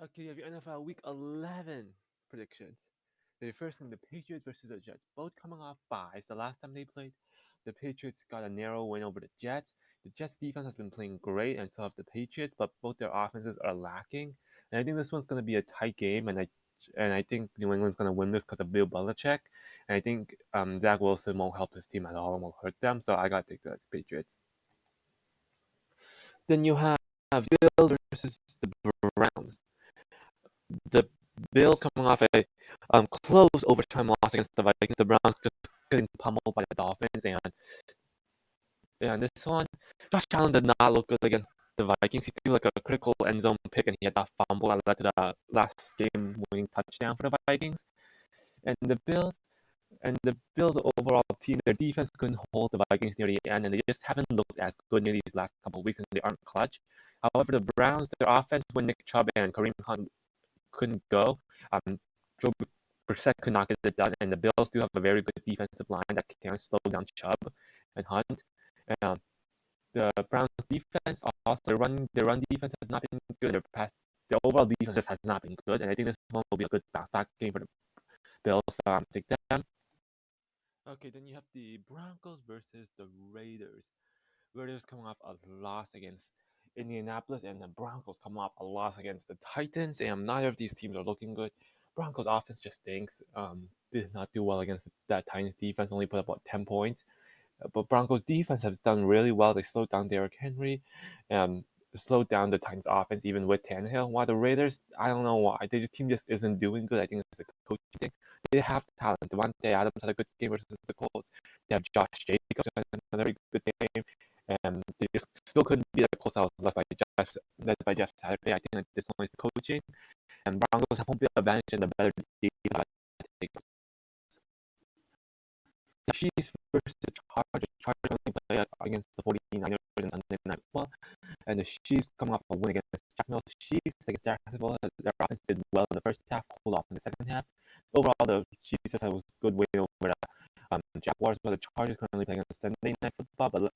Okay, you have your NFL Week 11 predictions. The first game, the Patriots versus the Jets, both coming off byes. The last time they played, the Patriots got a narrow win over the Jets. The Jets defense has been playing great, and so have the Patriots, but both their offenses are lacking. And I think this one's going to be a tight game, and I think New England's going to win this because of Bill Belichick. And I think Zach Wilson won't help his team at all and will hurt them. So I got to take the Patriots. Then you have Bills versus the Browns. The Bills coming off a close overtime loss against the Vikings. The Browns just getting pummeled by the Dolphins, and this one, Josh Allen did not look good against the Vikings. He threw like a critical end zone pick, and he had that fumble that led to the last game-winning touchdown for the Vikings. And the Bills overall team, their defense couldn't hold the Vikings near the end, and they just haven't looked as good near these last couple of weeks, and they aren't clutch. However, the Browns, their offense, when Nick Chubb and Kareem Hunt couldn't go. Joe Brissett could not get it done, and the Bills do have a very good defensive line that can slow down Chubb and Hunt. And the Browns defense, also their run defense has not been good. Their overall defense just has not been good, and I think this one will be a good bounce back game for the Bills. Take them. Okay, then you have the Broncos versus the Raiders. Raiders coming off a loss against Indianapolis, and the Broncos coming off a loss against the Titans. And neither of these teams are looking good. Broncos offense just stinks. Did not do well against that Titans defense. Only put up about 10 points. But Broncos defense has done really well. They slowed down Derrick Henry, slowed down the Titans offense even with Tannehill. While the Raiders, I don't know why. Their team just isn't doing good. I think it's a coaching thing. They have talent. Davante Adams had a good game versus the Colts. They have Josh Jacobs had another good game. And they just still couldn't beat the Colts. I was led by Jeff Saturday. I think at this point is the coaching. And Broncos have home field advantage and the better defense. The Chiefs versus the Chargers. Chargers only play against the 49ers in Sunday Night Football, and the Chiefs coming off a win against Jacksonville. The Chiefs against Jacksonville, their offense did well in the first half, cooled off in the second half. Overall, the Chiefs just had a good win over the Jaguars, but the Chargers currently playing against Sunday Night Football,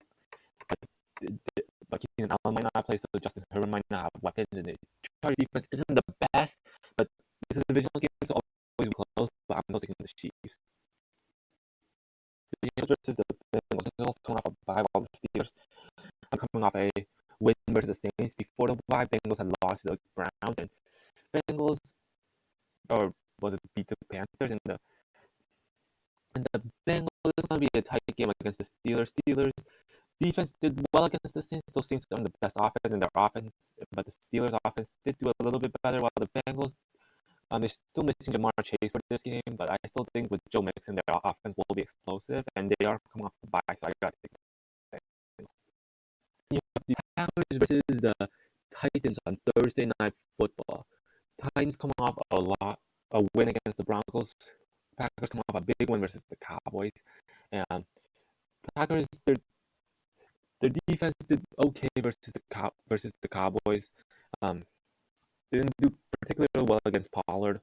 but Keenan Allen might not play, so Justin Herbert might not have weapons, and the Chargers defense isn't the best, but this is a divisional game, so always close, but I'm not taking the Chiefs. The Eagles versus the Bengals. The Bengals coming off a bye, while the Steelers are coming off a win versus the Saints. Before the bye, Bengals had lost to the Browns, and Bengals, or was it beat the Panthers? And the Bengals, this is going to be a tight game against the Steelers. Steelers defense did well against the Saints. Those Saints are the best offense in their offense, but the Steelers offense did do a little bit better, while the Bengals, they're still missing Jamar Chase for this game, but I still think with Joe Mixon, their offense will be explosive, and they are coming off the bye, so I got to take the Bengals. You have the Packers versus the Titans on Thursday Night Football. Titans coming off a win against the Broncos. Packers coming off a big win versus the Cowboys, and Packers their defense did okay versus the Cowboys. Didn't do particularly well against Pollard,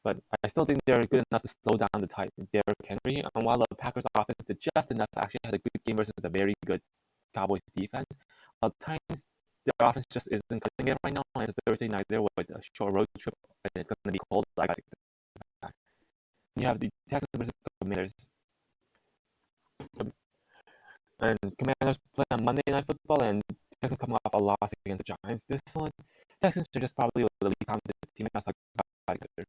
but I still think they're good enough to slow down the Derrick Henry. And while the Packers offense did just enough, actually had a good game versus a very good Cowboys defense. Titans, their offense just isn't cutting it right now. And it's a Thursday night there with a short road trip, and it's going to be cold. So I got to take the back. You have the Texans versus the Commanders. And Commanders play on Monday Night Football, and Texans coming off a loss against the Giants. This one, Texans are just probably the least talented team outside the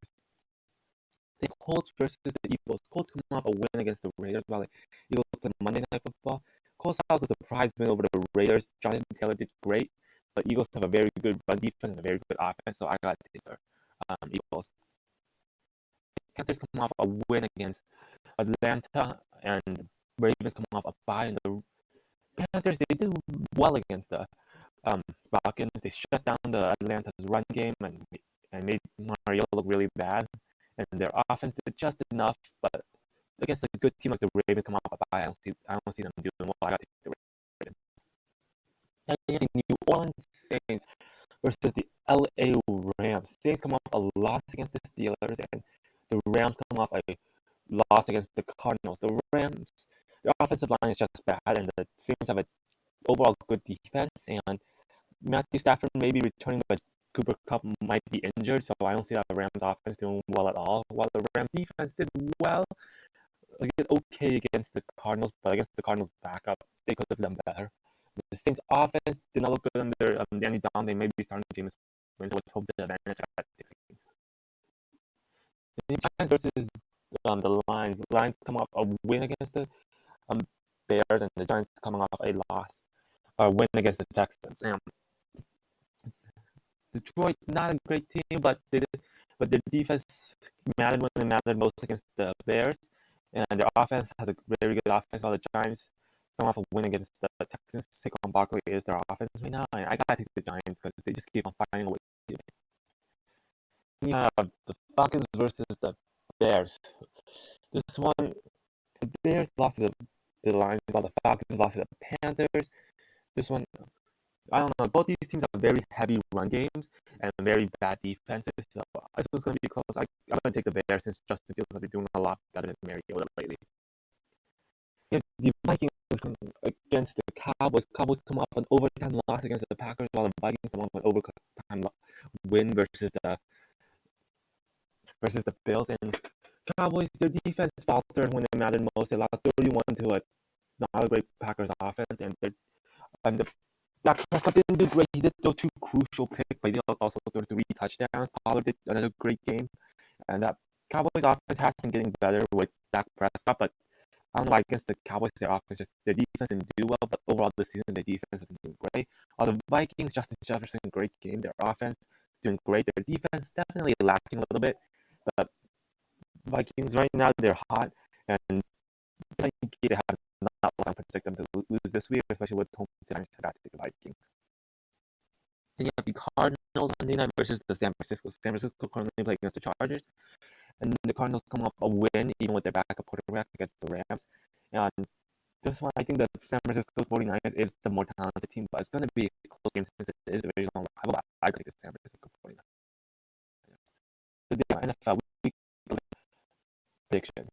The Colts versus the Eagles. Colts coming off a win against the Raiders, while the Eagles play Monday Night Football. Colts has a surprise win over the Raiders. Jonathan Taylor did great, but Eagles have a very good run defense and a very good offense, so I got to take the Eagles. Panthers coming off a win against Atlanta, and Ravens coming off a bye, and the Panthers, they did well against the Falcons. They shut down the Atlanta's run game and made Mariota look really bad. And their offense did just enough, but against a good team like the Ravens come off a bye, I don't see them doing well. I got to take the Ravens. And the New Orleans Saints versus the LA Rams. Saints come off a loss against the Steelers, and the Rams come off a loss against the Cardinals. The Rams, their offensive line is just bad, and the Saints have an overall good defense. And Matthew Stafford may be returning, but Cooper Kupp might be injured, so I don't see that Rams offense doing well at all. While the Rams defense did well, did okay against the Cardinals, but against the Cardinals backup, they could have done better. The Saints offense did not look good under Danny Dom. They may be starting James Winston with home field advantage at the Saints. The Giants versus the Lions. The Lions come off a win against the Bears, and the Giants coming off a loss or win against the Texans. And Detroit, not a great team, but their defense mattered when it mattered most against the Bears, and their offense has a very good offense. All the Giants come off a win against the Texans. Saquon Barkley is their offense right now, and I gotta take the Giants because they just keep on finding a way. You have the Falcons versus the Bears. This one, the Bears lost to the Lions, while the Falcons lost to the Panthers. This one, I don't know. Both these teams have very heavy run games and very bad defenses, so this one's going to be close. I'm going to take the Bears since Justin Fields has been doing a lot better than Mariota lately. The Vikings against the Cowboys. Cowboys come off an overtime loss against the Packers, while the Vikings come off an overtime win versus the Bills. And Cowboys, their defense faltered when it mattered most. They lost 31 to a not a great Packers offense, and the Dak Prescott didn't do great. He did throw 2 crucial picks, but he also threw 3 touchdowns. Pollard did another great game, and that Cowboys offense has been getting better with Dak Prescott, but I don't know. I guess the Cowboys, their defense didn't do well, but overall this season their defense has been doing great. While the Vikings, Justin Jefferson, great game. Their offense doing great. Their defense definitely lacking a little bit, but Vikings right now they're hot, and I think they have not to predict them to lose this week, especially with home advantage. I got to take the Vikings. And you have the Cardinals Monday night versus the San Francisco. San Francisco currently playing against the Chargers, and the Cardinals come off a win even with their backup quarterback against the Rams. And this one, I think the San Francisco 49ers is the more talented team, but it's going to be a close game since it is a very long rival. I think the San Francisco 49ers. So the NFL week prediction.